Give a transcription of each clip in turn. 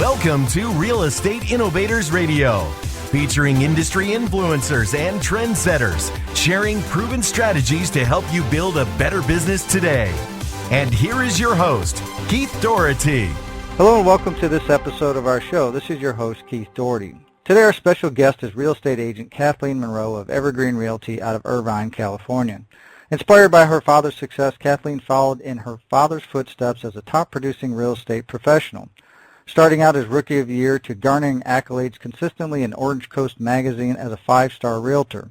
Welcome to Real Estate Innovators Radio, featuring industry influencers and trendsetters, sharing proven strategies to help you build a better business today. And here is your host, Keith Doherty. Hello and welcome to this episode of our show. This is your host, Keith Doherty. Today our special guest is real estate agent Kathleen Monroe of EVERGREEN Realty out of Irvine, California. Inspired by her father's success, Kathleen followed in her father's footsteps as a top-producing real estate professional, starting out as Rookie of the Year to garnering accolades consistently in Orange Coast Magazine as a 5-star realtor.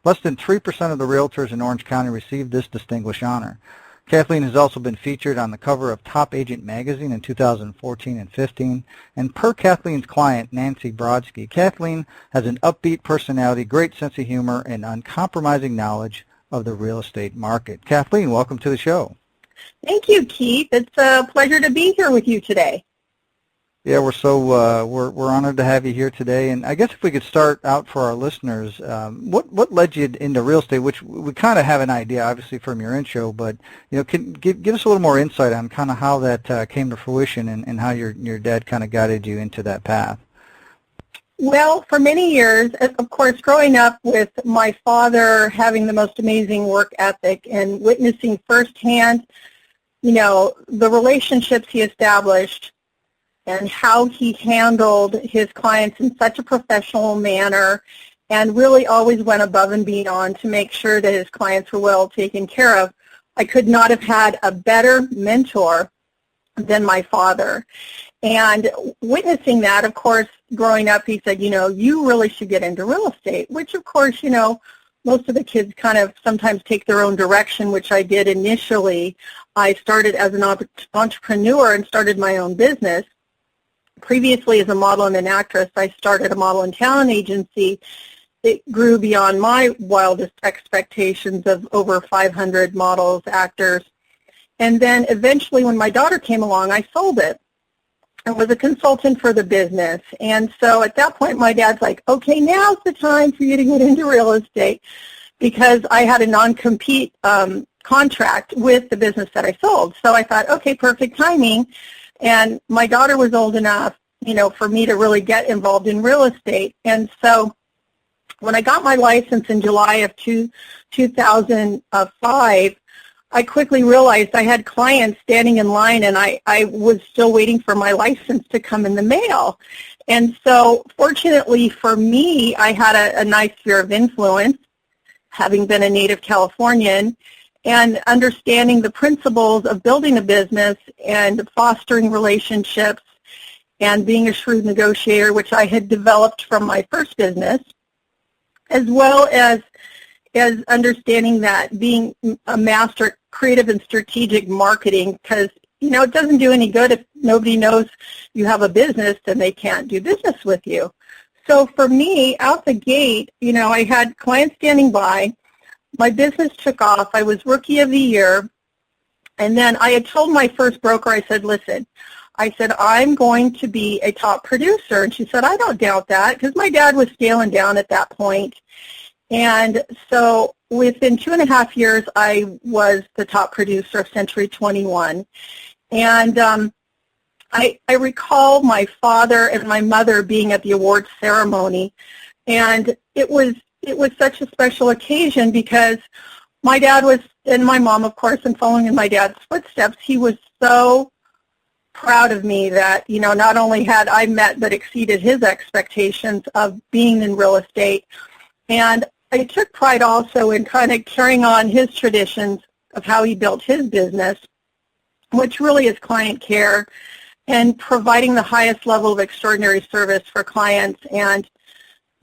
Less than 3% of the realtors in Orange County received this distinguished honor. Kathleen has also been featured on the cover of Top Agent Magazine in 2014 and 15, and per Kathleen's client, Nancy Brodsky, Kathleen has an upbeat personality, great sense of humor, and uncompromising knowledge of the real estate market. Kathleen, welcome to the show. Thank you, Keith. It's a pleasure to be here with you today. Yeah, we're honored to have you here today. And I guess if we could start out for our listeners, what led you into real estate? Which we kind of have an idea, obviously, from your intro, but give us a little more insight on kind of how that came to fruition and how your dad kind of guided you into that path. Well, for many years, of course, growing up with my father having the most amazing work ethic and witnessing firsthand, the relationships he established and how he handled his clients in such a professional manner and really always went above and beyond to make sure that his clients were well taken care of. I could not have had a better mentor than my father. And witnessing that, of course, growing up, he said, you really should get into real estate, which, of course, most of the kids kind of sometimes take their own direction, which I did initially. I started as an entrepreneur and started my own business. Previously, as a model and an actress, I started a model and talent agency. It grew beyond my wildest expectations of over 500 models, actors. And then eventually, when my daughter came along, I sold it. I was a consultant for the business. And so at that point, my dad's like, okay, now's the time for you to get into real estate, because I had a non-compete contract with the business that I sold. So I thought, okay, perfect timing. And my daughter was old enough, for me to really get involved in real estate. And so when I got my license in July of 2005, I quickly realized I had clients standing in line, and I was still waiting for my license to come in the mail. And so fortunately for me, I had a nice sphere of influence, having been a native Californian, and understanding the principles of building a business and fostering relationships and being a shrewd negotiator, which I had developed from my first business, as well as understanding that being a master at creative and strategic marketing, because, it doesn't do any good if nobody knows you have a business, then they can't do business with you. So for me, out the gate, I had clients standing by. My business took off. I was Rookie of the Year. And then I had told my first broker, I said, listen, I'm going to be a top producer. And she said, I don't doubt that, because my dad was scaling down at that point. And so within 2.5 years, I was the top producer of Century 21. And I recall my father and my mother being at the awards ceremony. And it was such a special occasion because my dad was, and my mom, of course, and following in my dad's footsteps, he was so proud of me that, not only had I met but exceeded his expectations of being in real estate. And I took pride also in kind of carrying on his traditions of how he built his business, which really is client care and providing the highest level of extraordinary service for clients. And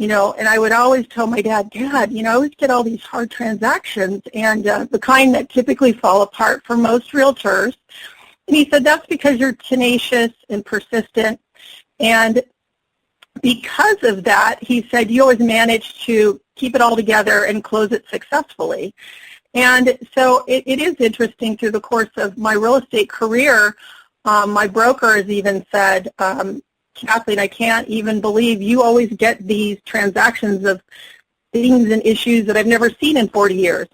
and I would always tell my dad, I always get all these hard transactions and the kind that typically fall apart for most realtors. And he said, that's because you're tenacious and persistent. And because of that, he said, you always manage to keep it all together and close it successfully. And so it is interesting through the course of my real estate career, my broker has even said, Kathleen, I can't even believe you always get these transactions of things and issues that I've never seen in 40 years.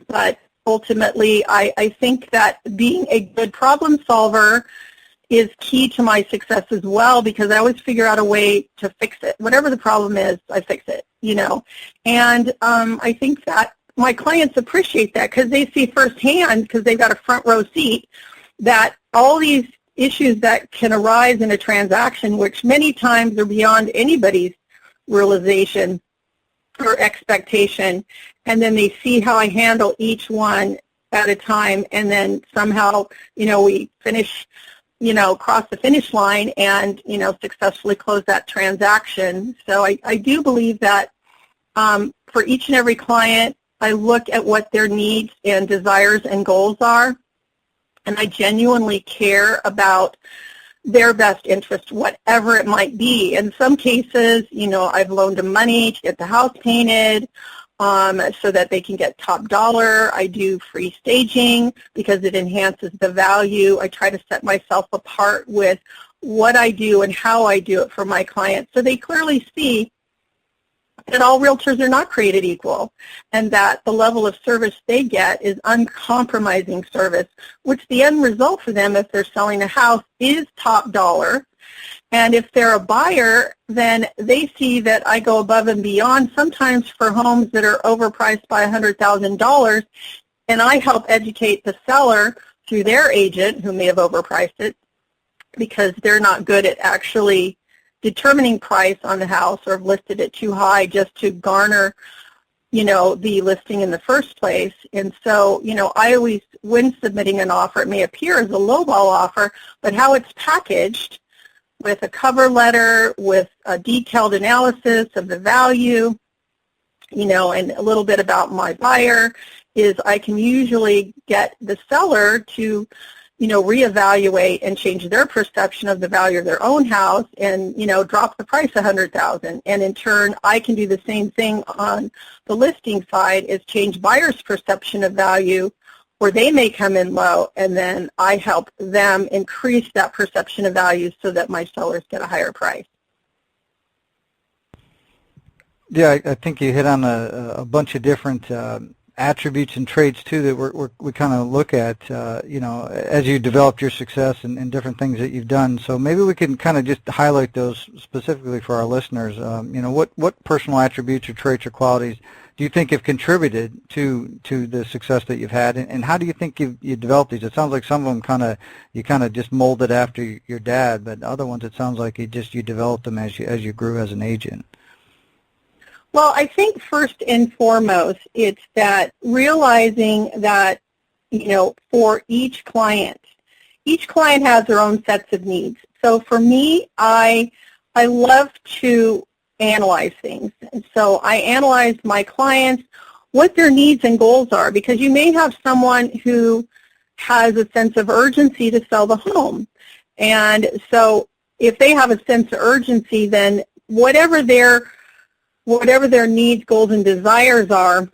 But ultimately, I think that being a good problem solver is key to my success as well, because I always figure out a way to fix it. Whatever the problem is, I fix it, And I think that my clients appreciate that because they see firsthand, because they've got a front row seat, that all these issues that can arise in a transaction, which many times are beyond anybody's realization or expectation, and then they see how I handle each one at a time, and then somehow, we finish, cross the finish line and, successfully close that transaction. So I do believe that for each and every client, I look at what their needs and desires and goals are, and I genuinely care about their best interest, whatever it might be. In some cases, I've loaned them money to get the house painted so that they can get top dollar. I do free staging because it enhances the value. I try to set myself apart with what I do and how I do it for my clients, so they clearly see that all realtors are not created equal, and that the level of service they get is uncompromising service, which the end result for them, if they're selling a house, is top dollar. And if they're a buyer, then they see that I go above and beyond, sometimes for homes that are overpriced by $100,000, and I help educate the seller through their agent, who may have overpriced it, because they're not good at actually determining price on the house, or have listed it too high just to garner, the listing in the first place. And so, I always, when submitting an offer, it may appear as a lowball offer, but how it's packaged with a cover letter, with a detailed analysis of the value, and a little bit about my buyer, is I can usually get the seller to reevaluate and change their perception of the value of their own house, and, drop the price $100,000. And in turn, I can do the same thing on the listing side, is change buyers' perception of value, where they may come in low, and then I help them increase that perception of value so that my sellers get a higher price. Yeah, I think you hit on a bunch of different attributes and traits too that we kind of look at, as you developed your success and different things that you've done. So maybe we can kind of just highlight those specifically for our listeners. What personal attributes or traits or qualities do you think have contributed to the success that you've had, and how do you think you developed these? It sounds like some of them you kind of just molded after your dad, but other ones it sounds like you developed them as you grew as an agent. Well, I think first and foremost, it's that realizing that, for each client has their own sets of needs. So for me, I love to analyze things. And so I analyze my clients, what their needs and goals are, because you may have someone who has a sense of urgency to sell the home. And so if they have a sense of urgency, then whatever their needs, goals, and desires are,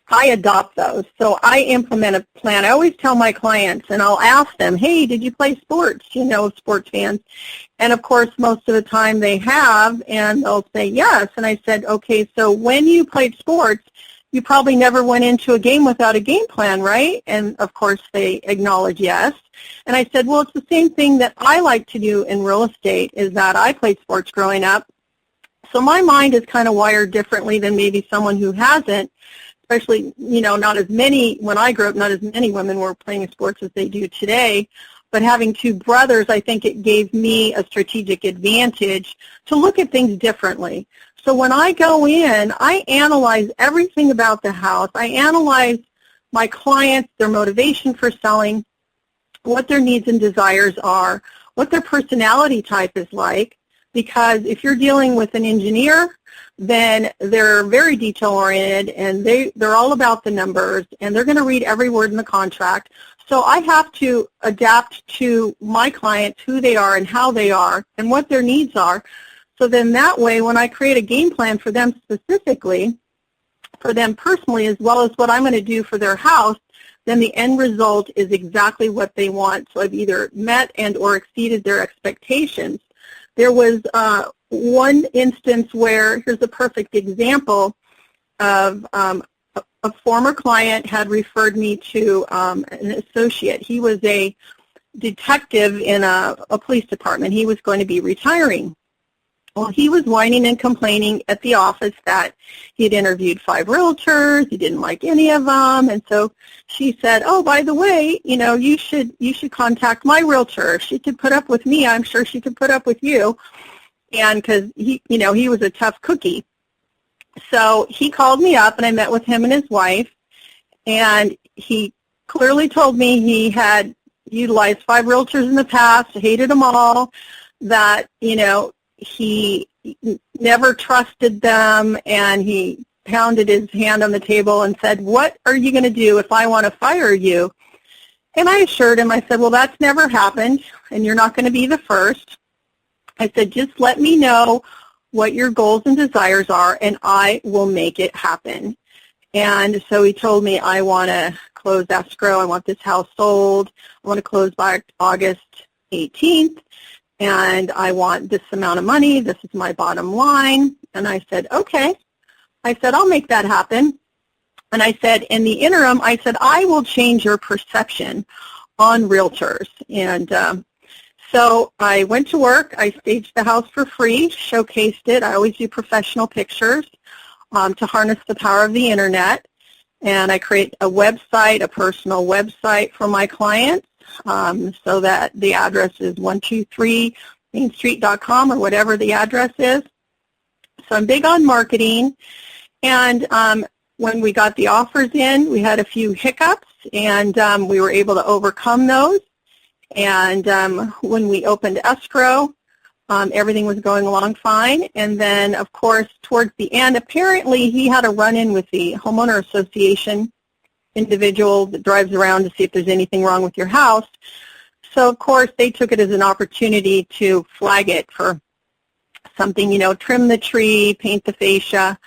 I adopt those. So I implement a plan. I always tell my clients, and I'll ask them, hey, did you play sports? Sports fans. And of course, most of the time they have, and they'll say yes. And I said, okay, so when you played sports, you probably never went into a game without a game plan, right? And of course, they acknowledge yes. And I said, well, it's the same thing that I like to do in real estate, is that I played sports growing up. So my mind is kind of wired differently than maybe someone who hasn't, especially, not as many, when I grew up, not as many women were playing sports as they do today. But having two brothers, I think it gave me a strategic advantage to look at things differently. So when I go in, I analyze everything about the house. I analyze my clients, their motivation for selling, what their needs and desires are, what their personality type is like. Because if you're dealing with an engineer, then they're very detail-oriented, and they're all about the numbers, and they're going to read every word in the contract. So I have to adapt to my clients, who they are and how they are and what their needs are. So then that way, when I create a game plan for them specifically, for them personally, as well as what I'm going to do for their house, then the end result is exactly what they want. So I've either met and or exceeded their expectations. There was one instance where, here's a perfect example of a former client had referred me to an associate. He was a detective in a police department. He was going to be retiring. Well, he was whining and complaining at the office that he had interviewed 5 realtors, he didn't like any of them, and so she said, oh, by the way, you should contact my realtor. If she could put up with me, I'm sure she could put up with you, and because he was a tough cookie. So he called me up, and I met with him and his wife, and he clearly told me he had utilized 5 realtors in the past, hated them all, that, he never trusted them, and he pounded his hand on the table and said, what are you going to do if I want to fire you? And I assured him, I said, well, that's never happened, and you're not going to be the first. I said, just let me know what your goals and desires are, and I will make it happen. And so he told me, I want to close escrow, I want this house sold, I want to close by August 18th, and I want this amount of money, this is my bottom line. And I said, okay. I said, I'll make that happen. And I said, in the interim, I said, I will change your perception on realtors. And so I went to work, I staged the house for free, showcased it. I always do professional pictures to harness the power of the internet. And I create a website, a personal website for my clients. So that the address is 123mainstreet.com or whatever the address is. So I'm big on marketing. And when we got the offers in, we had a few hiccups, and we were able to overcome those. And when we opened escrow, everything was going along fine. And then, of course, towards the end, apparently he had a run-in with the homeowner association individual that drives around to see if there's anything wrong with your house. So, of course, they took it as an opportunity to flag it for something, trim the tree, paint the fascia.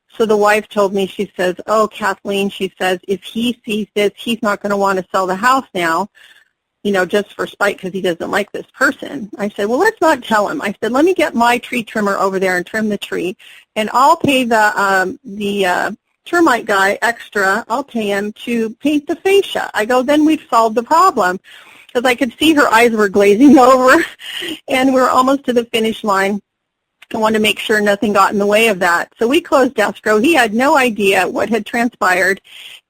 So the wife told me, she says, oh, Kathleen, she says, if he sees this, he's not going to want to sell the house now, just for spite because he doesn't like this person. I said, well, let's not tell him. I said, let me get my tree trimmer over there and trim the tree, and I'll pay the termite guy extra, I'll pay him to paint the fascia. I go, then we've solved the problem, because I could see her eyes were glazing over, and we were almost to the finish line. I wanted to make sure nothing got in the way of that. So we closed escrow. He had no idea what had transpired,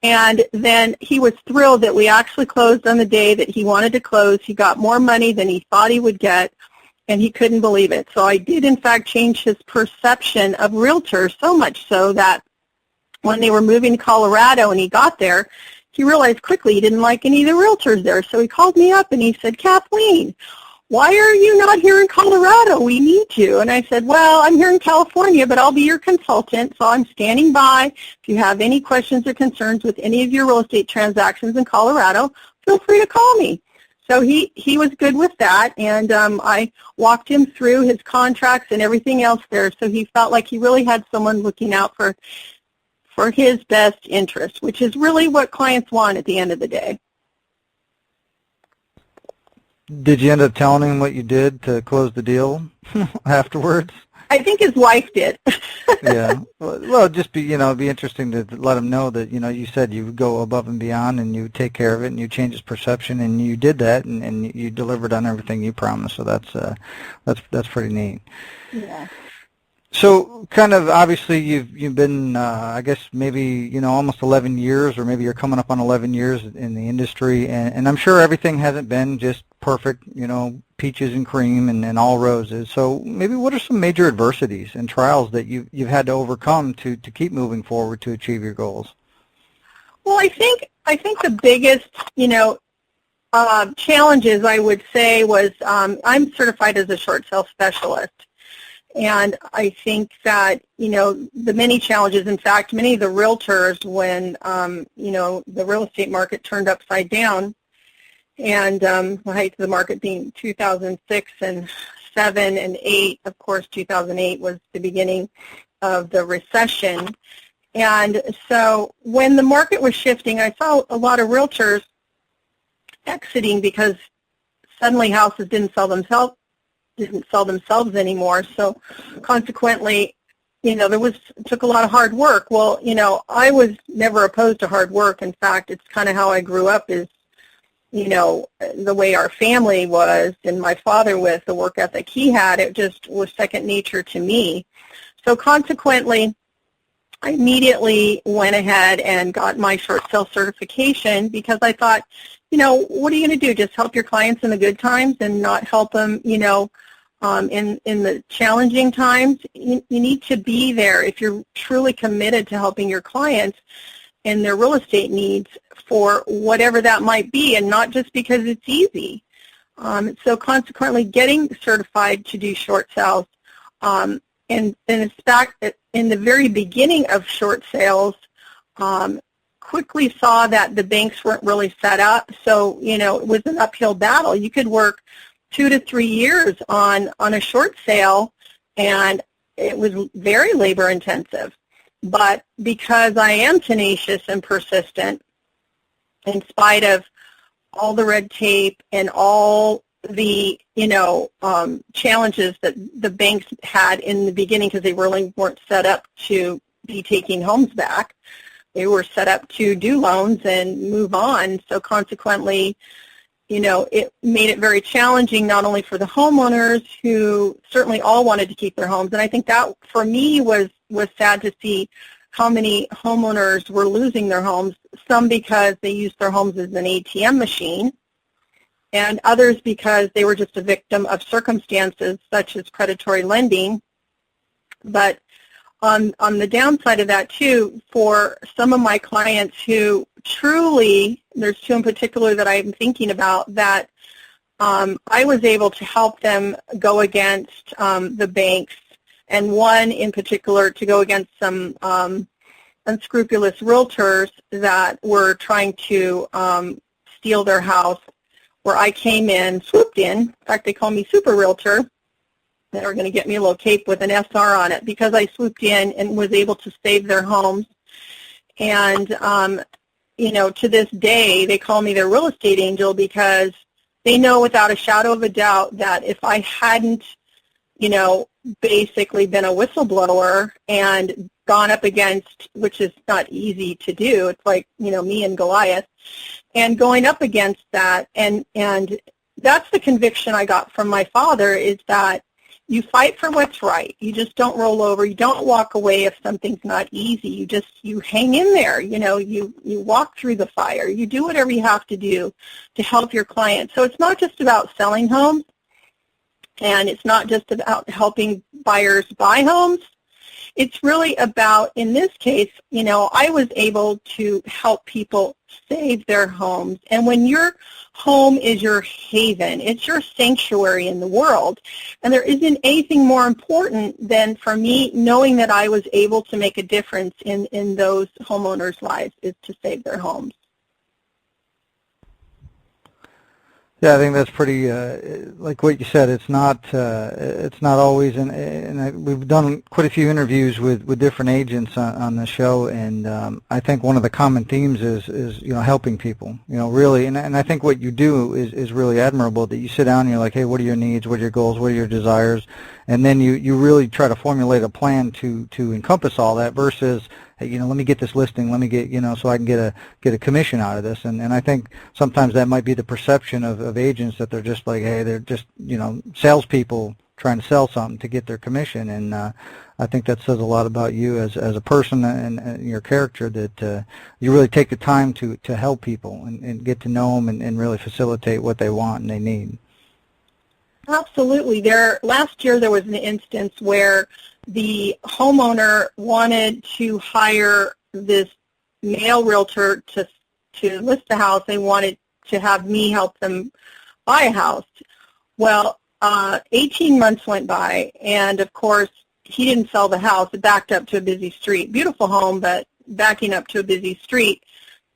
and then he was thrilled that we actually closed on the day that he wanted to close. He got more money than he thought he would get, and he couldn't believe it. So I did, in fact, change his perception of realtors, so much so that when they were moving to Colorado and he got there, he realized quickly he didn't like any of the realtors there. So he called me up and he said, Kathleen, why are you not here in Colorado? We need you. And I said, well, I'm here in California, but I'll be your consultant, so I'm standing by. If you have any questions or concerns with any of your real estate transactions in Colorado, feel free to call me. So he was good with that, and I walked him through his contracts and everything else there, so he felt like he really had someone looking out for his best interest, which is really what clients want at the end of the day. Did you end up telling him what you did to close the deal afterwards? I think his wife did. Yeah. Well, just be interesting to let him know that, you said you would go above and beyond and you take care of it and you change his perception, and you did that, and you delivered on everything you promised. So that's pretty neat. Yeah. So kind of obviously you've been, I guess maybe, almost 11 years, or maybe you're coming up on 11 years in the industry, and I'm sure everything hasn't been just perfect, peaches and cream and all roses. So maybe what are some major adversities and trials that you've had to overcome to keep moving forward to achieve your goals? Well, I think the biggest, challenges, I would say, was I'm certified as a short sale specialist. And I think that, the many challenges, in fact, many of the realtors, when, the real estate market turned upside down, and the height of the market being 2006 and 7 and 8, of course, 2008 was the beginning of the recession. And so when the market was shifting, I saw a lot of realtors exiting because suddenly houses didn't sell themselves anymore. So consequently, it took a lot of hard work. Well, I was never opposed to hard work. In fact, it's kind of how I grew up, is, the way our family was and my father with the work ethic he had, it just was second nature to me. So consequently, I immediately went ahead and got my short sale certification because I thought, what are you going to do? Just help your clients in the good times and not help them, in the challenging times? You need to be there if you're truly committed to helping your clients and their real estate needs for whatever that might be, and not just because it's easy. So consequently, getting certified to do short sales, and in fact, in the very beginning of short sales, quickly saw that the banks weren't really set up. So, it was an uphill battle. You could work 2 to 3 years on a short sale, and it was very labor intensive. But because I am tenacious and persistent, in spite of all the red tape and all the, challenges that the banks had in the beginning, because they really weren't set up to be taking homes back. They were set up to do loans and move on. So consequently, it made it very challenging, not only for the homeowners, who certainly all wanted to keep their homes. And I think that, for me, was sad to see how many homeowners were losing their homes, some because they used their homes as an ATM machine, and others because they were just a victim of circumstances such as predatory lending. But on the downside of that, too, for some of my clients who truly, there's two in particular that I'm thinking about, that I was able to help them go against the banks, and one in particular to go against some unscrupulous realtors that were trying to steal their house, where I came in, swooped in. In fact, they call me Super Realtor. They were going to get me a little cape with an SR on it because I swooped in and was able to save their homes. And, to this day, they call me their real estate angel, because they know without a shadow of a doubt that if I hadn't, basically been a whistleblower and gone up against, which is not easy to do, it's like, me and Goliath, and going up against that, and that's the conviction I got from my father, is that you fight for what's right. You just don't roll over. You don't walk away if something's not easy. You hang in there. You walk through the fire. You do whatever you have to do to help your clients. So it's not just about selling homes, and it's not just about helping buyers buy homes. It's really about, in this case, I was able to help people save their homes. And when your home is your haven, it's your sanctuary in the world, and there isn't anything more important than, for me, knowing that I was able to make a difference in those homeowners' lives, is to save their homes. Yeah, I think that's pretty, like what you said, it's not always, and we've done quite a few interviews with different agents on the show, and I think one of the common themes is helping people, really, and I think what you do is really admirable, that you sit down and you're like, hey, what are your needs, what are your goals, what are your desires, and then you really try to formulate a plan to encompass all that, versus, hey, let me get this listing, let me get, so I can get a commission out of this. And I think sometimes that might be the perception of agents, that they're just like, hey, they're just, salespeople trying to sell something to get their commission. And I think that says a lot about you as a person and your character, that you really take the time to help people and get to know them and really facilitate what they want and they need. Absolutely. Last year there was an instance where the homeowner wanted to hire this male realtor to list the house. They wanted to have me help them buy a house. Well, 18 months went by, and of course he didn't sell the house. It backed up to a busy street. Beautiful home, but backing up to a busy street,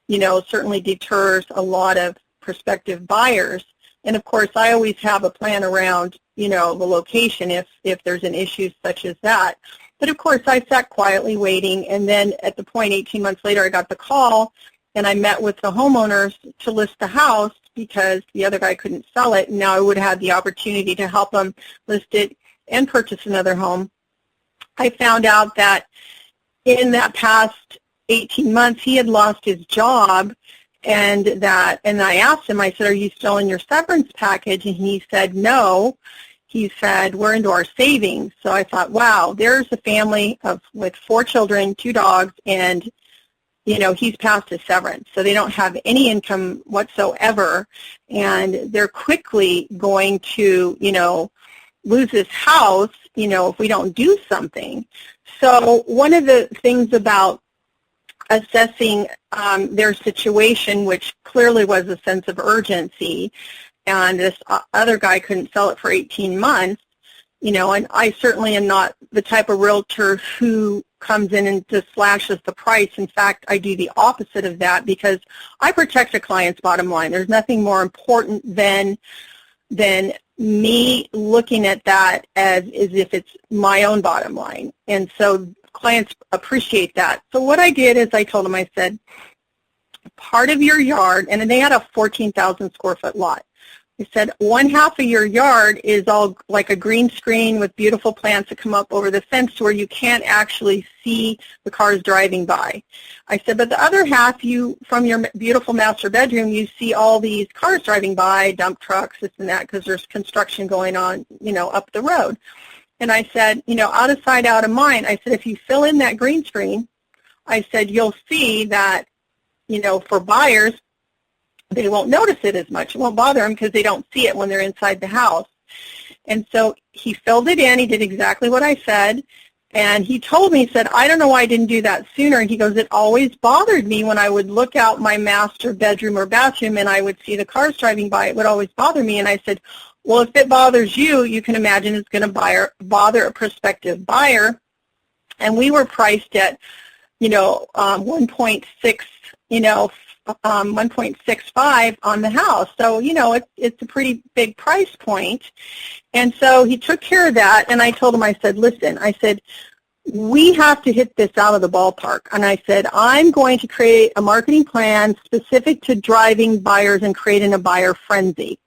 certainly deters a lot of prospective buyers. And of course, I always have a plan around, the location if there's an issue such as that. But of course, I sat quietly waiting, and then at the point 18 months later, I got the call, and I met with the homeowners to list the house because the other guy couldn't sell it, and now I would have had the opportunity to help them list it and purchase another home. I found out that in that past 18 months, he had lost his job, and I asked him, I said, are you still in your severance package? And he said, no. He said, we're into our savings. So I thought, wow, there's a family with 4 children, 2 dogs, and, he's past his severance. So they don't have any income whatsoever, and they're quickly going to, lose this house, if we don't do something. So one of the things about assessing their situation, which clearly was a sense of urgency, and this other guy couldn't sell it for 18 months, and I certainly am not the type of realtor who comes in and just slashes the price. In fact, I do the opposite of that because I protect a client's bottom line. There's nothing more important than me looking at that as if it's my own bottom line. And so clients appreciate that. So what I did is I told them, I said, part of your yard, and they had a 14,000 square foot lot. I said, 1/2 of your yard is all like a green screen with beautiful plants that come up over the fence to where you can't actually see the cars driving by. I said, but the other half, from your beautiful master bedroom, you see all these cars driving by, dump trucks, this and that, because there's construction going on, up the road. And I said, out of sight, out of mind. I said, if you fill in that green screen, I said, you'll see that, for buyers, they won't notice it as much. It won't bother them because they don't see it when they're inside the house. And so he filled it in. He did exactly what I said. And he told me, he said, I don't know why I didn't do that sooner. And he goes, it always bothered me when I would look out my master bedroom or bathroom and I would see the cars driving by. It would always bother me. And I said, well, if it bothers you, you can imagine it's going to bother a prospective buyer. And we were priced at, 1.6, 1.65 on the house. So, it's a pretty big price point. And so he took care of that. And I told him, I said, listen, I said, we have to hit this out of the ballpark. And I said, I'm going to create a marketing plan specific to driving buyers and creating a buyer frenzy.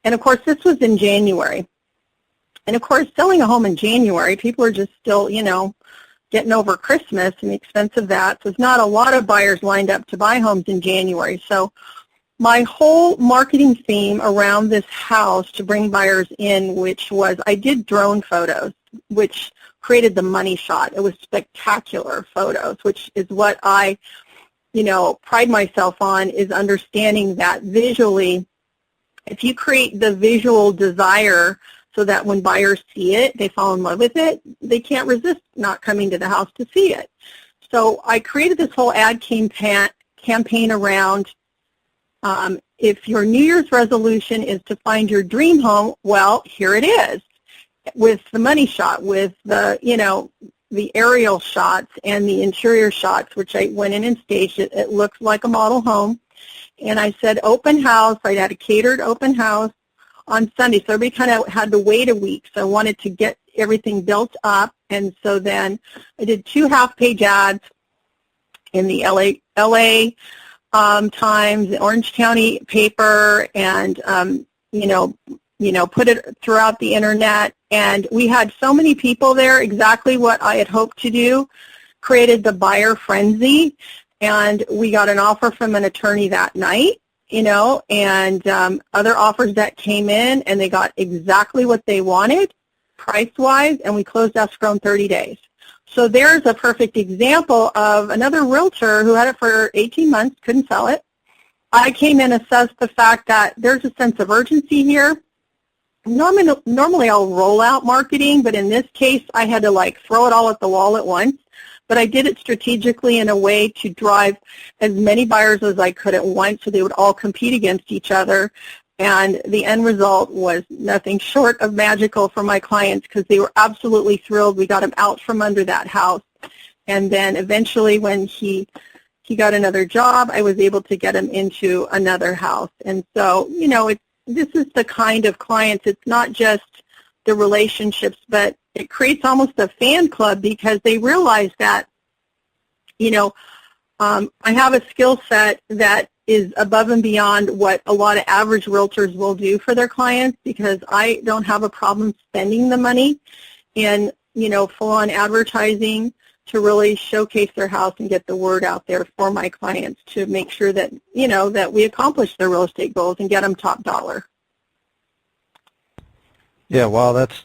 And, of course, this was in January. And, of course, selling a home in January, people are just still, getting over Christmas and the expense of that. So there's not a lot of buyers lined up to buy homes in January. So my whole marketing theme around this house to bring buyers in, which was I did drone photos, which created the money shot. It was spectacular photos, which is what I, pride myself on, is understanding that visually, if you create the visual desire so that when buyers see it, they fall in love with it, they can't resist not coming to the house to see it. So I created this whole ad campaign around if your New Year's resolution is to find your dream home, well, here it is, with the money shot, with the, the aerial shots and the interior shots, which I went in and staged it. It looks like a model home. And I said open house. I had a catered open house on Sunday, so everybody kind of had to wait a week. So I wanted to get everything built up, and so then I did 2 half-page ads in the LA Times, the Orange County paper, and put it throughout the internet. And we had so many people there, exactly what I had hoped to do, created the buyer frenzy, and we got an offer from an attorney that night. And other offers that came in, and they got exactly what they wanted price-wise, and we closed escrow in 30 days. So there's a perfect example of another realtor who had it for 18 months, couldn't sell it. I came in and assessed the fact that there's a sense of urgency here. Normally I'll roll out marketing, but in this case I had to throw it all at the wall at once. But I did it strategically in a way to drive as many buyers as I could at once so they would all compete against each other. And the end result was nothing short of magical for my clients because they were absolutely thrilled. We got him out from under that house. And then eventually when he got another job, I was able to get him into another house. And so, this is the kind of clients, it's not just the relationships, but it creates almost a fan club because they realize that, I have a skill set that is above and beyond what a lot of average realtors will do for their clients because I don't have a problem spending the money in, full-on advertising to really showcase their house and get the word out there for my clients to make sure that, that we accomplish their real estate goals and get them top dollar. Yeah, well, that's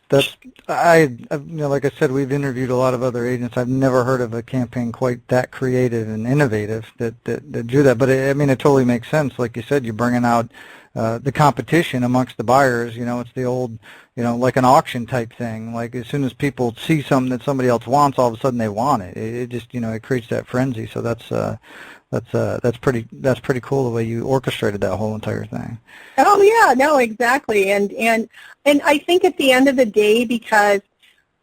like I said, we've interviewed a lot of other agents. I've never heard of a campaign quite that creative and innovative that do that. But it totally makes sense. Like you said, you're bringing out the competition amongst the buyers. It's the old, like an auction type thing. Like as soon as people see something that somebody else wants, all of a sudden they want it. It just, it creates that frenzy. So that's pretty cool the way you orchestrated that whole entire thing. Oh yeah, no, exactly. And I think at the end of the day, because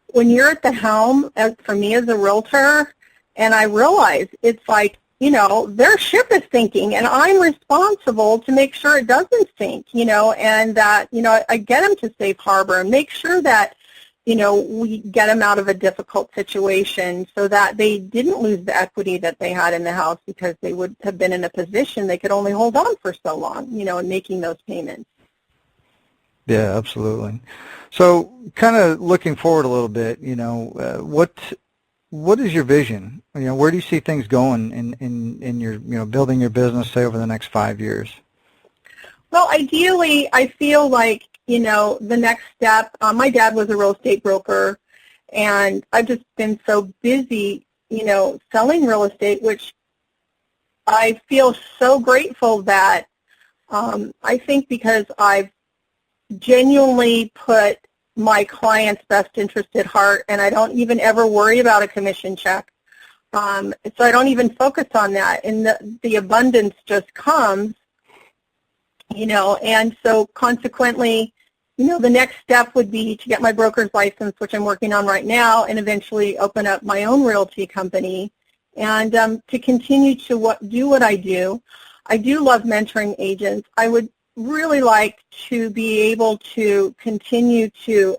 when you're at the helm, for me as a realtor, and I realize it's like, their ship is sinking, and I'm responsible to make sure it doesn't sink, and that, I get them to safe harbor and make sure that, we get them out of a difficult situation so that they didn't lose the equity that they had in the house because they would have been in a position they could only hold on for so long, in making those payments. Yeah, absolutely. So kind of looking forward a little bit, what is your vision? Where do you see things going in your, building your business, say, over the next 5 years? Well, ideally, I feel like, the next step, my dad was a real estate broker, and I've just been so busy, selling real estate, which I feel so grateful that I think because I've genuinely put my client's best interest at heart, and I don't even ever worry about a commission check. So I don't even focus on that, and the abundance just comes, and so consequently, the next step would be to get my broker's license, which I'm working on right now, and eventually open up my own realty company, and to continue to do what I do. I do love mentoring agents. I would really like to be able to continue to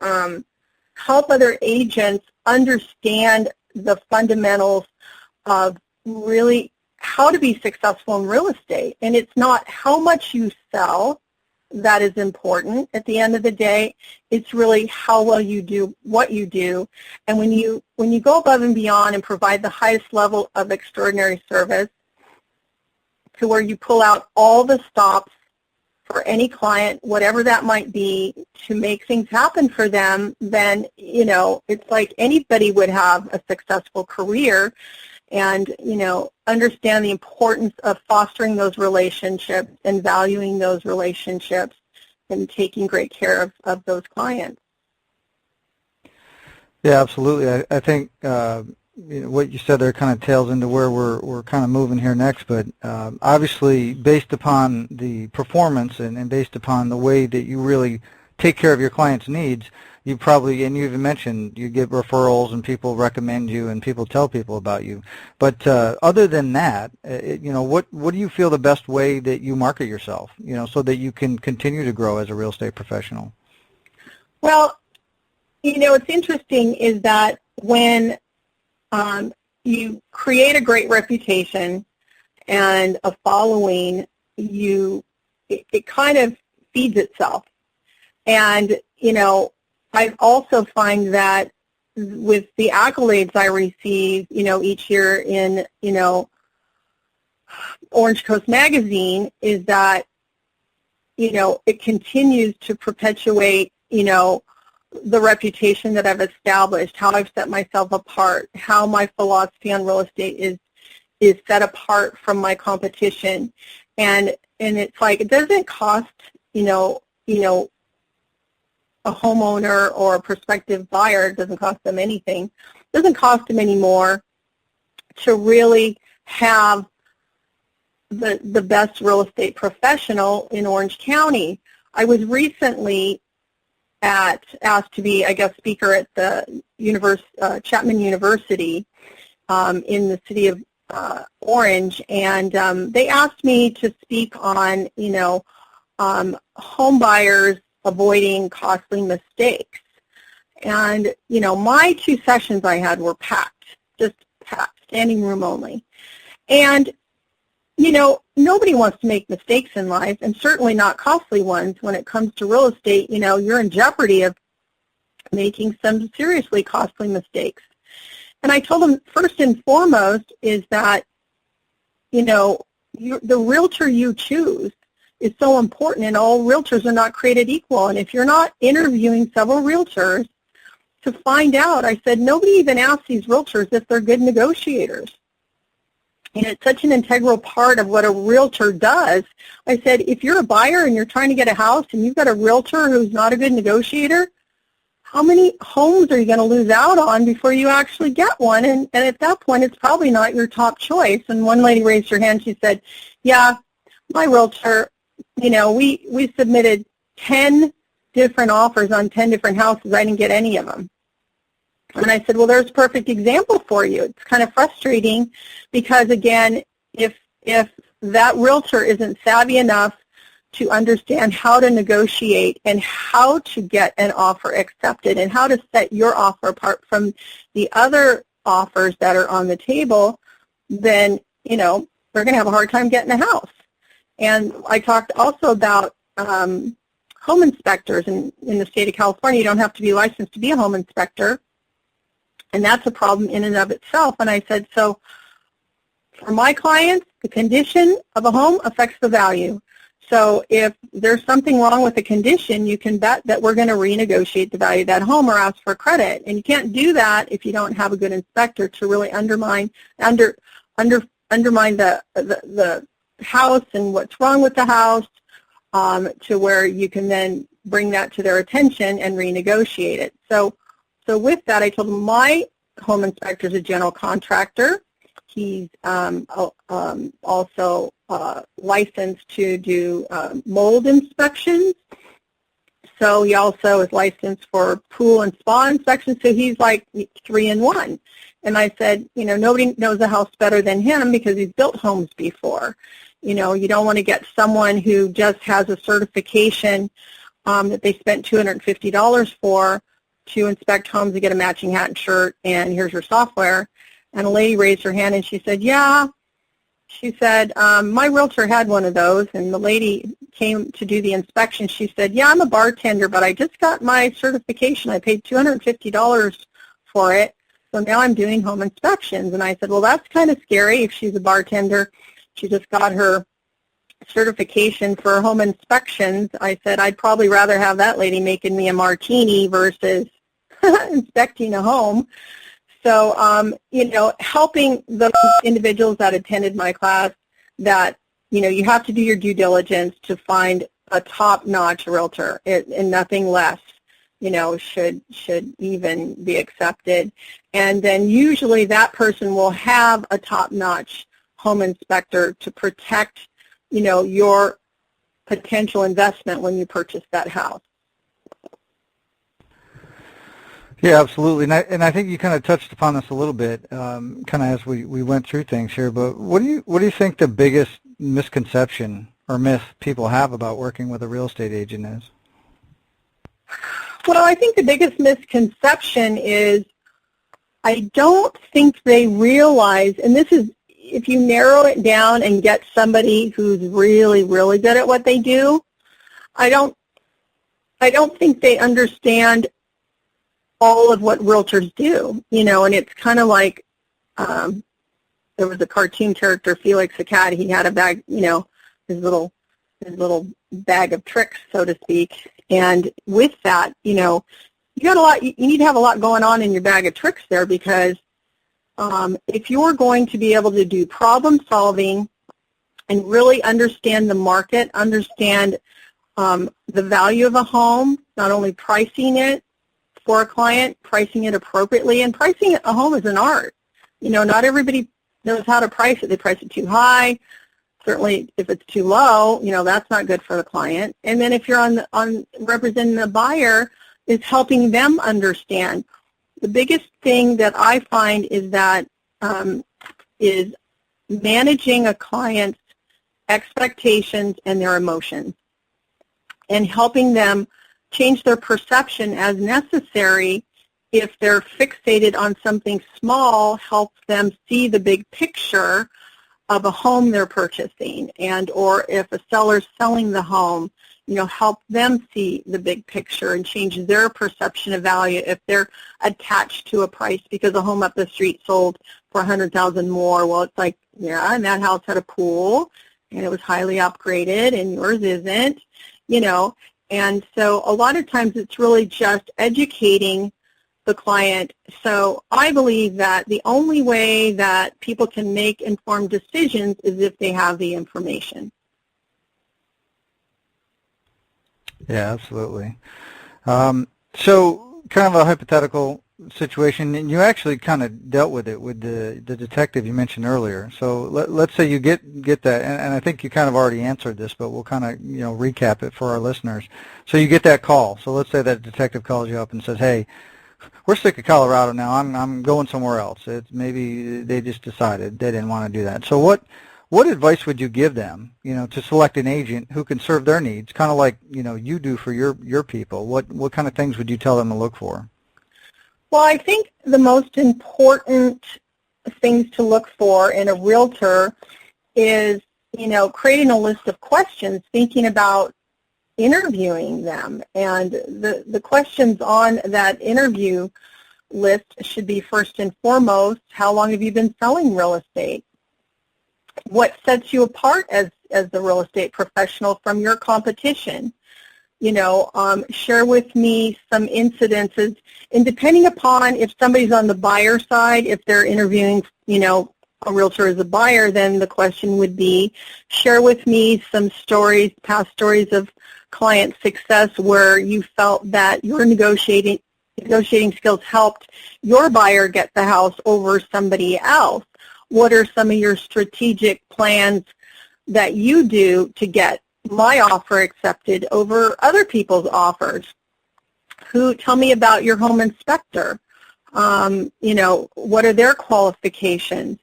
help other agents understand the fundamentals of really how to be successful in real estate. And it's not how much you sell that is important at the end of the day. It's really how well you do what you do. And when you go above and beyond and provide the highest level of extraordinary service to where you pull out all the stops for any client, whatever that might be, to make things happen for them, then, it's like anybody would have a successful career and, understand the importance of fostering those relationships and valuing those relationships and taking great care of those clients. Yeah, absolutely. I think what you said there kind of tails into where we're kind of moving here next, but obviously based upon the performance and based upon the way that you really take care of your clients' needs, you probably, and you even mentioned you get referrals and people recommend you and people tell people about you. But other than that, what do you feel the best way that you market yourself, so that you can continue to grow as a real estate professional? Well, what's interesting is that when you create a great reputation and a following, it kind of feeds itself. And, I also find that with the accolades I receive, each year in, Orange Coast Magazine, is that, it continues to perpetuate, the reputation that I've established, how I've set myself apart, how my philosophy on real estate is set apart from my competition. And it's like, it doesn't cost, a homeowner or a prospective buyer, it doesn't cost them anything. It doesn't cost them any more to really have the best real estate professional in Orange County. I was recently asked to be, speaker at the Chapman University in the city of Orange, and they asked me to speak on, home buyers avoiding costly mistakes. And, my 2 sessions I had were packed, just packed, standing room only. And, nobody wants to make mistakes in life, and certainly not costly ones. When it comes to real estate, you're in jeopardy of making some seriously costly mistakes. And I told them, first and foremost is that, the realtor you choose is so important, and all realtors are not created equal. And if you're not interviewing several realtors to find out, I said, nobody even asks these realtors if they're good negotiators. And it's such an integral part of what a realtor does. I said, if you're a buyer and you're trying to get a house and you've got a realtor who's not a good negotiator, how many homes are you going to lose out on before you actually get one? And at that point, it's probably not your top choice. And one lady raised her hand. She said, yeah, my realtor, we submitted 10 different offers on 10 different houses. I didn't get any of them. And I said, well, there's a perfect example for you. It's kind of frustrating because, again, if that realtor isn't savvy enough to understand how to negotiate and how to get an offer accepted and how to set your offer apart from the other offers that are on the table, then, they're going to have a hard time getting a house. And I talked also about home inspectors. In the state of California, you don't have to be licensed to be a home inspector. And that's a problem in and of itself. And I said, so for my clients, the condition of a home affects the value. So if there's something wrong with the condition, you can bet that we're going to renegotiate the value of that home or ask for credit. And you can't do that if you don't have a good inspector to really undermine the house and what's wrong with the house, to where you can then bring that to their attention and renegotiate it. So with that, I told them my home inspector is a general contractor. He's also licensed to do mold inspections. So he also is licensed for pool and spa inspections. So he's like 3-in-1. And I said, nobody knows the house better than him because he's built homes before. You don't want to get someone who just has a certification that they spent $250 for to inspect homes to get a matching hat and shirt, and here's your software. And a lady raised her hand and she said, yeah. She said, my realtor had one of those, and the lady came to do the inspection. She said, yeah, I'm a bartender, but I just got my certification. I paid $250 for it, so now I'm doing home inspections. And I said, well, that's kind of scary if she's a bartender. She just got her certification for home inspections. I said, I'd probably rather have that lady making me a martini versus inspecting a home. So, helping those individuals that attended my class that, you have to do your due diligence to find a top-notch realtor, and nothing less, should even be accepted. And then usually that person will have a top-notch home inspector to protect, your potential investment when you purchase that house. Yeah, absolutely. And I think you kind of touched upon this a little bit, kind of as we went through things here. But what do you think the biggest misconception or myth people have about working with a real estate agent is? Well, I think the biggest misconception is I don't think they realize, and this is if you narrow it down and get somebody who's really, really good at what they do, I don't think they understand all of what realtors do, and it's kind of like there was a cartoon character, Felix the cat. He had a bag, his little bag of tricks, so to speak. And with that, you got a lot. You need to have a lot going on in your bag of tricks there, because if you're going to be able to do problem solving and really understand the market, understand the value of a home, not only pricing it for a client, pricing it appropriately, and pricing a home is an art. Not everybody knows how to price it. They price it too high. Certainly, if it's too low, that's not good for the client. And then if you're on representing the buyer, is helping them understand. The biggest thing that I find is that is managing a client's expectations and their emotions, and helping them change their perception as necessary. If they're fixated on something small, help them see the big picture of a home they're purchasing, and or if a seller's selling the home, help them see the big picture and change their perception of value if they're attached to a price because a home up the street sold for $100,000 more. Well, it's like, yeah, and that house had a pool and it was highly upgraded and yours isn't, and so a lot of times it's really just educating the client. So I believe that the only way that people can make informed decisions is if they have the information. Yeah, absolutely. So kind of a hypothetical situation, and you actually kind of dealt with it with the detective you mentioned earlier. So let's say you get that, and I think you kind of already answered this, but we'll kind of recap it for our listeners. So you get that call. So let's say that detective calls you up and says, "Hey, we're sick of Colorado now. I'm going somewhere else." It's maybe they just decided they didn't want to do that. So what advice would you give them, to select an agent who can serve their needs, kind of like you do for your people? What kind of things would you tell them to look for? Well, I think the most important things to look for in a realtor is, creating a list of questions, thinking about interviewing them. And the questions on that interview list should be first and foremost, how long have you been selling real estate? What sets you apart as the real estate professional from your competition? Share with me some incidences, and depending upon if somebody's on the buyer side, if they're interviewing, a realtor as a buyer, then the question would be, share with me some stories, past stories of client success where you felt that your negotiating skills helped your buyer get the house over somebody else. What are some of your strategic plans that you do to get my offer accepted over other people's offers? Tell me about your home inspector. What are their qualifications?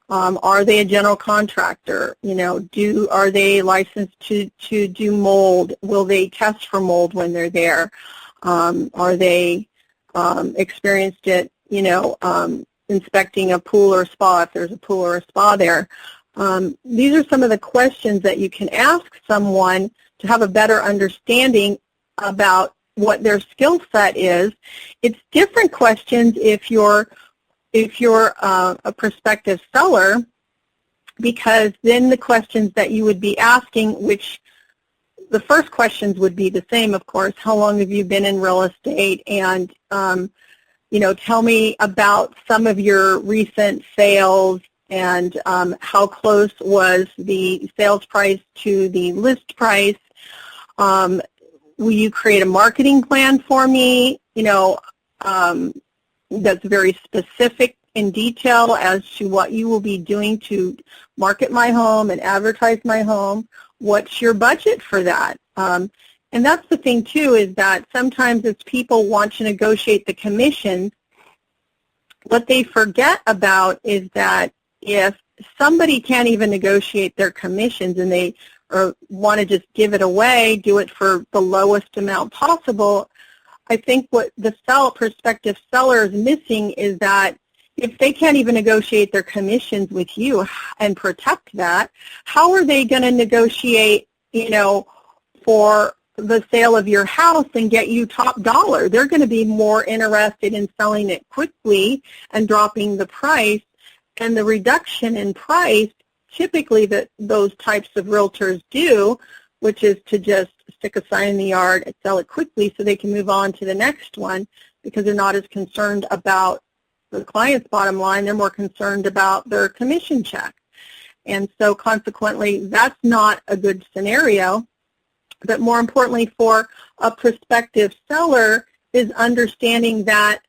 Are they a general contractor? Are they licensed to do mold? Will they test for mold when they're there? Are they experienced at, inspecting a pool or spa if there's a pool or a spa there? These are some of the questions that you can ask someone to have a better understanding about what their skill set is. It's different questions if you're a prospective seller, because then the questions that you would be asking, which the first questions would be the same, of course, how long have you been in real estate, and tell me about some of your recent sales, and how close was the sales price to the list price. Will you create a marketing plan for me, that's very specific in detail as to what you will be doing to market my home and advertise my home? What's your budget for that? And that's the thing, too, is that sometimes as people want to negotiate the commissions, what they forget about is that if somebody can't even negotiate their commissions and they want to just give it away, do it for the lowest amount possible, I think what the prospective seller is missing is that if they can't even negotiate their commissions with you and protect that, how are they going to negotiate, for the sale of your house and get you top dollar? They're going to be more interested in selling it quickly and dropping the price, and the reduction in price typically that those types of realtors do, which is to just stick a sign in the yard and sell it quickly so they can move on to the next one, because they're not as concerned about the client's bottom line. They're more concerned about their commission check. And so consequently, that's not a good scenario. But more importantly for a prospective seller is understanding that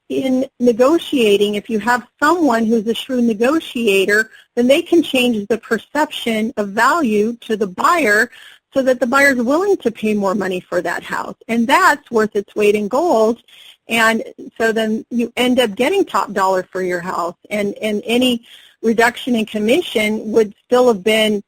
in negotiating, if you have someone who's a shrewd negotiator, then they can change the perception of value to the buyer so that the buyer is willing to pay more money for that house. And that's worth its weight in gold. And so then you end up getting top dollar for your house. And any reduction in commission would still have been,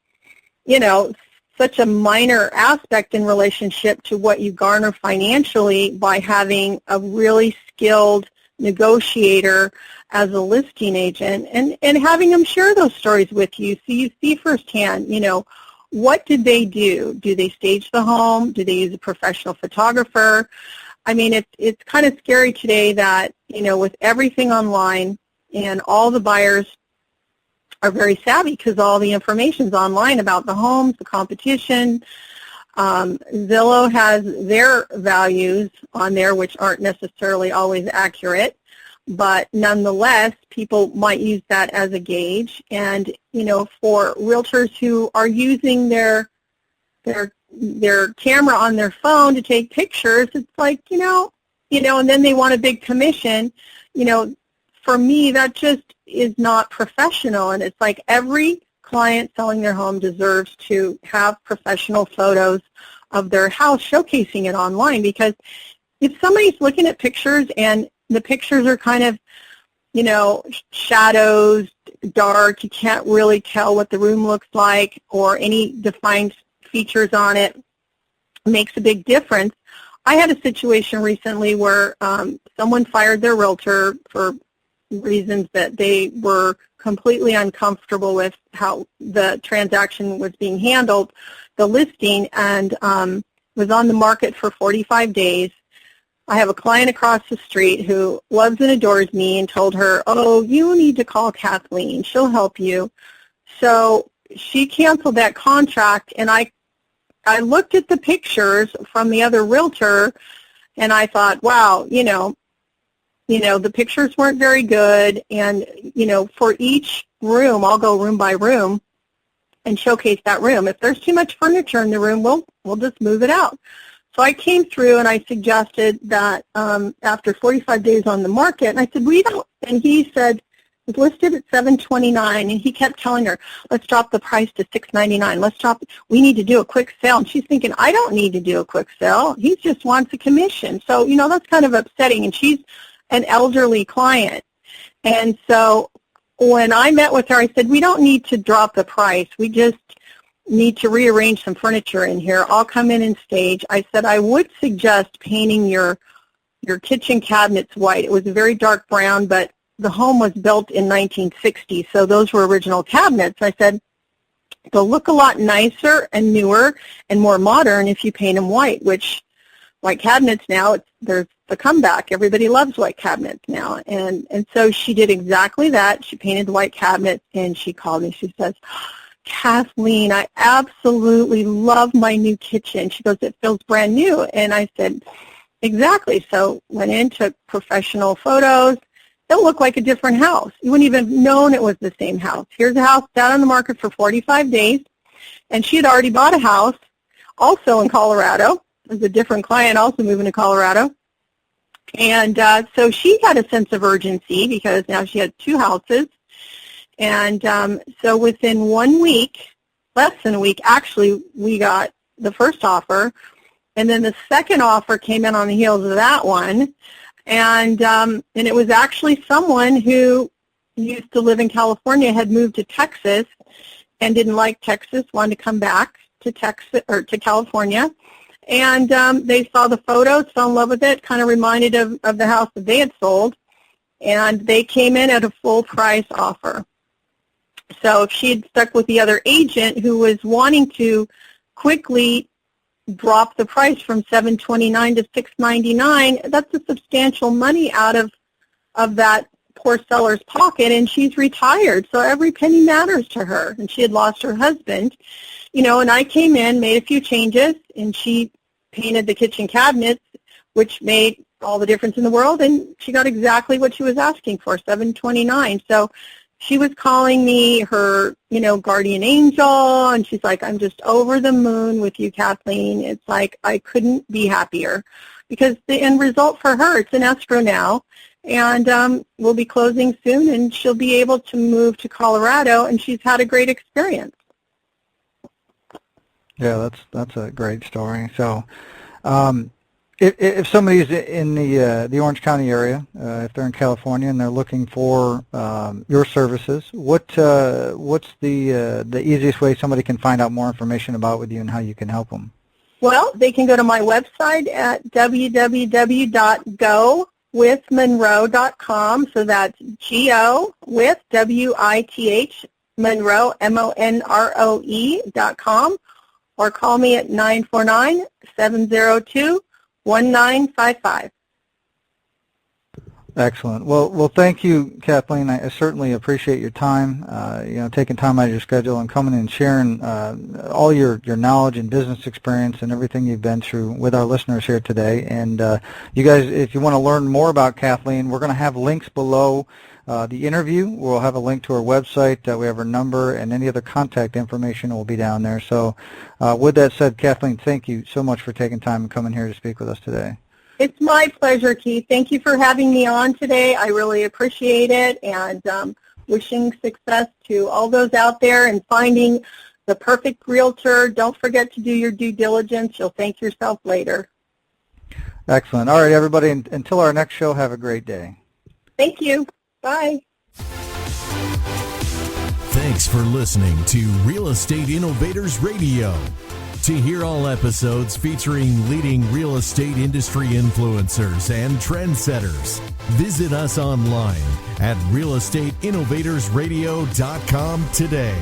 such a minor aspect in relationship to what you garner financially by having a really skilled negotiator as a listing agent, and having them share those stories with you so you see firsthand, what did they do? Do they stage the home? Do they use a professional photographer? I mean, it's kind of scary today that, with everything online, and all the buyers are very savvy because all the information's online about the homes, the competition. Zillow has their values on there, which aren't necessarily always accurate, but nonetheless, people might use that as a gauge. And, for realtors who are using their camera on their phone to take pictures, it's like, and then they want a big commission, for me, that just is not professional. And it's like every client selling their home deserves to have professional photos of their house showcasing it online, because if somebody's looking at pictures and the pictures are kind of, shadows, dark, you can't really tell what the room looks like or any defined features on it, makes a big difference. I had a situation recently where someone fired their realtor for reasons that they were completely uncomfortable with how the transaction was being handled, the listing, and was on the market for 45 days. I have a client across the street who loves and adores me and told her, oh, you need to call Kathleen. She'll help you. So she canceled that contract, and I looked at the pictures from the other realtor, and I thought, wow, the pictures weren't very good, and, for each room, I'll go room by room and showcase that room. If there's too much furniture in the room, we'll just move it out. So I came through and I suggested that after 45 days on the market, and I said, and he said, it's listed at $729, and he kept telling her, let's drop the price to $699. We need to do a quick sale. And she's thinking, I don't need to do a quick sale. He just wants a commission. So, that's kind of upsetting, and she's an elderly client. And so when I met with her, I said, we don't need to drop the price. We just need to rearrange some furniture in here. I'll come in and stage. I said, I would suggest painting your kitchen cabinets white. It was a very dark brown, but the home was built in 1960, so those were original cabinets. I said, they'll look a lot nicer and newer and more modern if you paint them white, which white cabinets now, there's the comeback. Everybody loves white cabinets now. And so she did exactly that. She painted the white cabinets, and she called me. She says, Kathleen, I absolutely love my new kitchen. She goes, it feels brand new. And I said, exactly. So went in, took professional photos. It looked like a different house. You wouldn't even have known it was the same house. Here's a house down on the market for 45 days, and she had already bought a house also in Colorado. There's a different client also moving to Colorado. And so she had a sense of urgency because now she had two houses. And so within 1 week, less than a week, actually, we got the first offer. And then the second offer came in on the heels of that one. And it was actually someone who used to live in California, had moved to Texas and didn't like Texas, wanted to come back to Texas or to California. And they saw the photos, fell in love with it, kind of reminded of the house that they had sold, and they came in at a full price offer. So if she had stuck with the other agent who was wanting to quickly drop the price from $729 to $699, that's a substantial money out of that poor seller's pocket, and she's retired, so every penny matters to her. And she had lost her husband, and I came in, made a few changes, and she painted the kitchen cabinets, which made all the difference in the world, and she got exactly what she was asking for, $729. So she was calling me her, guardian angel, and she's like, I'm just over the moon with you, Kathleen. It's like I couldn't be happier, because the end result for her, it's in escrow now, and we'll be closing soon, and she'll be able to move to Colorado, and she's had a great experience. Yeah, that's a great story. So if somebody's in the Orange County area, if they're in California and they're looking for your services, what's the easiest way somebody can find out more information about with you and how you can help them? Well, they can go to my website at www.gowithmonroe.com. So that's G-O with W-I-T-H Monroe, MONROE.com, or call me at 949-702-1955. Excellent. Well, thank you, Kathleen. I certainly appreciate your time, taking time out of your schedule and coming and sharing all your knowledge and business experience and everything you've been through with our listeners here today. And you guys, if you want to learn more about Kathleen, we're going to have links below the interview. We'll have a link to her website. We have her number, and any other contact information will be down there. So with that said, Kathleen, thank you so much for taking time and coming here to speak with us today. It's my pleasure, Keith. Thank you for having me on today. I really appreciate it, and wishing success to all those out there in finding the perfect realtor. Don't forget to do your due diligence. You'll thank yourself later. Excellent. All right, everybody, until our next show, have a great day. Thank you. Bye. Thanks for listening to Real Estate Innovators Radio. To hear all episodes featuring leading real estate industry influencers and trendsetters, visit us online at realestateinnovatorsradio.com today.